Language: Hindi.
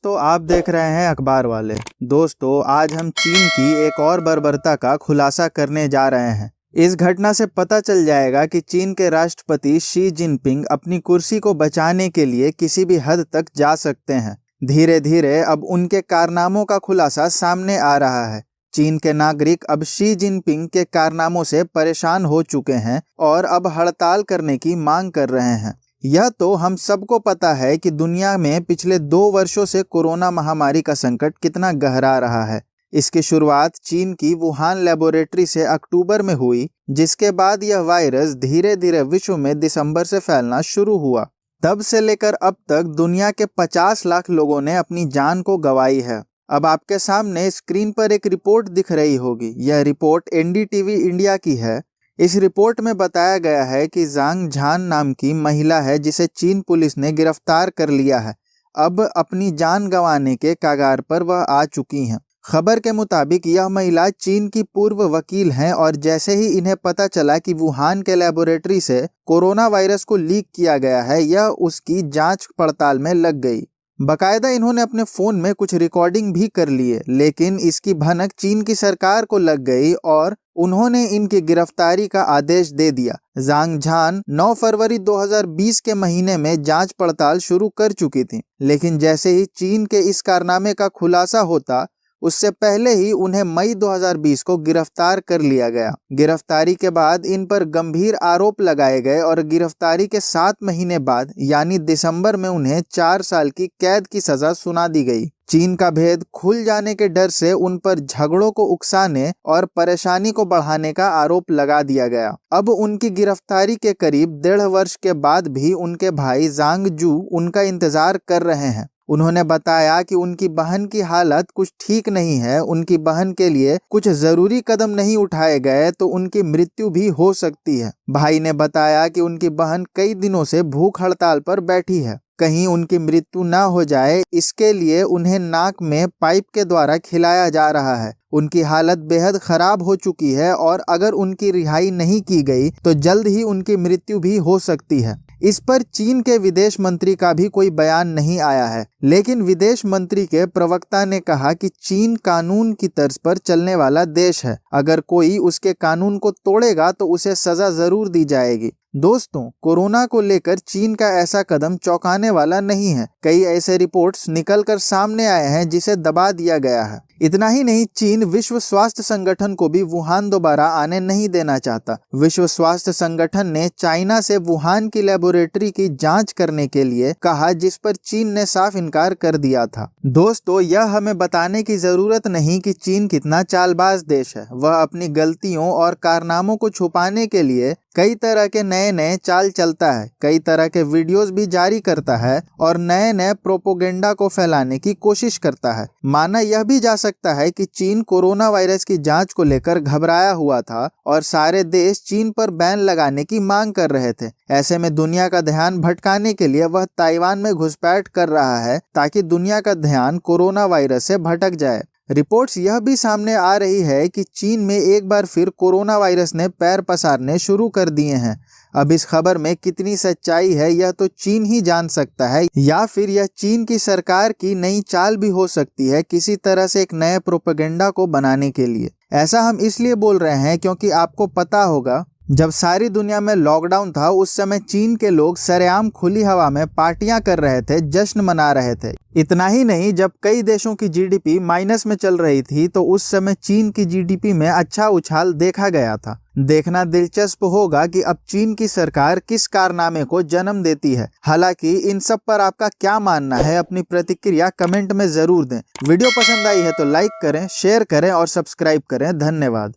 दोस्तों, आप देख रहे हैं अखबार वाले। दोस्तों, आज हम चीन की एक और बर्बरता का खुलासा करने जा रहे हैं। इस घटना से पता चल जाएगा कि चीन के राष्ट्रपति शी जिनपिंग अपनी कुर्सी को बचाने के लिए किसी भी हद तक जा सकते हैं। धीरे धीरे अब उनके कारनामों का खुलासा सामने आ रहा है। चीन के नागरिक अब शी जिनपिंग के कारनामों से परेशान हो चुके हैं और अब हड़ताल करने की मांग कर रहे हैं। यह तो हम सबको पता है कि दुनिया में पिछले 2 वर्षों से कोरोना महामारी का संकट कितना गहरा रहा है। इसकी शुरुआत चीन की वुहान लेबोरेटरी से अक्टूबर में हुई, जिसके बाद यह वायरस धीरे धीरे विश्व में दिसंबर से फैलना शुरू हुआ। तब से लेकर अब तक दुनिया के 50 लाख लोगों ने अपनी जान को गंवाई है। अब आपके सामने स्क्रीन पर एक रिपोर्ट दिख रही होगी। यह रिपोर्ट एनडीटीवी इंडिया की है। इस रिपोर्ट में बताया गया है कि जांग झान नाम की महिला है, जिसे चीन पुलिस ने गिरफ्तार कर लिया है। अब अपनी जान गंवाने के कगार पर वह आ चुकी हैं। खबर के मुताबिक यह महिला चीन की पूर्व वकील हैं और जैसे ही इन्हें पता चला कि वुहान के लेबोरेटरी से कोरोना वायरस को लीक किया गया है, यह उसकी जांच पड़ताल में लग गई। बकायदा इन्होंने अपने फोन में कुछ रिकॉर्डिंग भी कर लिए, लेकिन इसकी भनक चीन की सरकार को लग गई और उन्होंने इनकी गिरफ्तारी का आदेश दे दिया। जांग झान 9 फरवरी 2020 के महीने में जांच पड़ताल शुरू कर चुकी थी, लेकिन जैसे ही चीन के इस कारनामे का खुलासा होता, उससे पहले ही उन्हें मई 2020 को गिरफ्तार कर लिया गया। गिरफ्तारी के बाद इन पर गंभीर आरोप लगाए गए और गिरफ्तारी के 7 महीने बाद यानी दिसंबर में उन्हें 4 साल की कैद की सजा सुना दी गई। चीन का भेद खुल जाने के डर से उन पर झगड़ों को उकसाने और परेशानी को बढ़ाने का आरोप लगा दिया गया। अब उनकी गिरफ्तारी के करीब 1.5 वर्ष के बाद भी उनके भाई जांग जू उनका इंतजार कर रहे हैं। उन्होंने बताया कि उनकी बहन की हालत कुछ ठीक नहीं है। उनकी बहन के लिए कुछ जरूरी कदम नहीं उठाए गए तो उनकी मृत्यु भी हो सकती है। भाई ने बताया कि उनकी बहन कई दिनों से भूख हड़ताल पर बैठी है। कहीं उनकी मृत्यु ना हो जाए, इसके लिए उन्हें नाक में पाइप के द्वारा खिलाया जा रहा है। उनकी हालत बेहद खराब हो चुकी है और अगर उनकी रिहाई नहीं की गई तो जल्द ही उनकी मृत्यु भी हो सकती है। इस पर चीन के विदेश मंत्री का भी कोई बयान नहीं आया है, लेकिन विदेश मंत्री के प्रवक्ता ने कहा कि चीन कानून की तर्ज पर चलने वाला देश है। अगर कोई उसके कानून को तोड़ेगा तो उसे सजा जरूर दी जाएगी। दोस्तों, कोरोना को लेकर चीन का ऐसा कदम चौंकाने वाला नहीं है। कई ऐसे रिपोर्ट्स निकलकर सामने आए हैं जिसे दबा दिया गया है। इतना ही नहीं, चीन विश्व स्वास्थ्य संगठन को भी वुहान दोबारा आने नहीं देना चाहता। विश्व स्वास्थ्य संगठन ने चाइना से वुहान की लेबोरेटरी की जांच करने के लिए कहा, जिस पर चीन ने साफ इनकार कर दिया था। दोस्तों, यह हमें बताने की जरूरत नहीं कि चीन कितना चालबाज देश है। वह अपनी गलतियों और कारनामों को छुपाने के लिए कई तरह के नए चाल चलता है, कई तरह के वीडियोस भी जारी करता है और नए प्रोपोगेंडा को फैलाने की कोशिश करता है। माना यह भी जा सकता है कि चीन कोरोना वायरस की जांच को लेकर घबराया हुआ था और सारे देश चीन पर बैन लगाने की मांग कर रहे थे। ऐसे में दुनिया का ध्यान भटकाने के लिए वह ताइवान में घुसपैठ कर रहा है, ताकि दुनिया का ध्यान कोरोना वायरस से भटक जाए। रिपोर्ट्स यह भी सामने आ रही है कि चीन में एक बार फिर कोरोना वायरस ने पैर पसारने शुरू कर दिए हैं। अब इस खबर में कितनी सच्चाई है यह तो चीन ही जान सकता है, या फिर यह चीन की सरकार की नई चाल भी हो सकती है किसी तरह से एक नए प्रोपेगेंडा को बनाने के लिए। ऐसा हम इसलिए बोल रहे हैं क्योंकि आपको पता होगा, जब सारी दुनिया में लॉकडाउन था उस समय चीन के लोग सरेआम खुली हवा में पार्टियां कर रहे थे, जश्न मना रहे थे। इतना ही नहीं, जब कई देशों की जीडीपी माइनस में चल रही थी तो उस समय चीन की जीडीपी में अच्छा उछाल देखा गया था। देखना दिलचस्प होगा कि अब चीन की सरकार किस कारनामे को जन्म देती है। हालांकि इन सब पर आपका क्या मानना है, अपनी प्रतिक्रिया कमेंट में जरूर दें। वीडियो पसंद आई है तो लाइक करें, शेयर करें और सब्सक्राइब करें। धन्यवाद।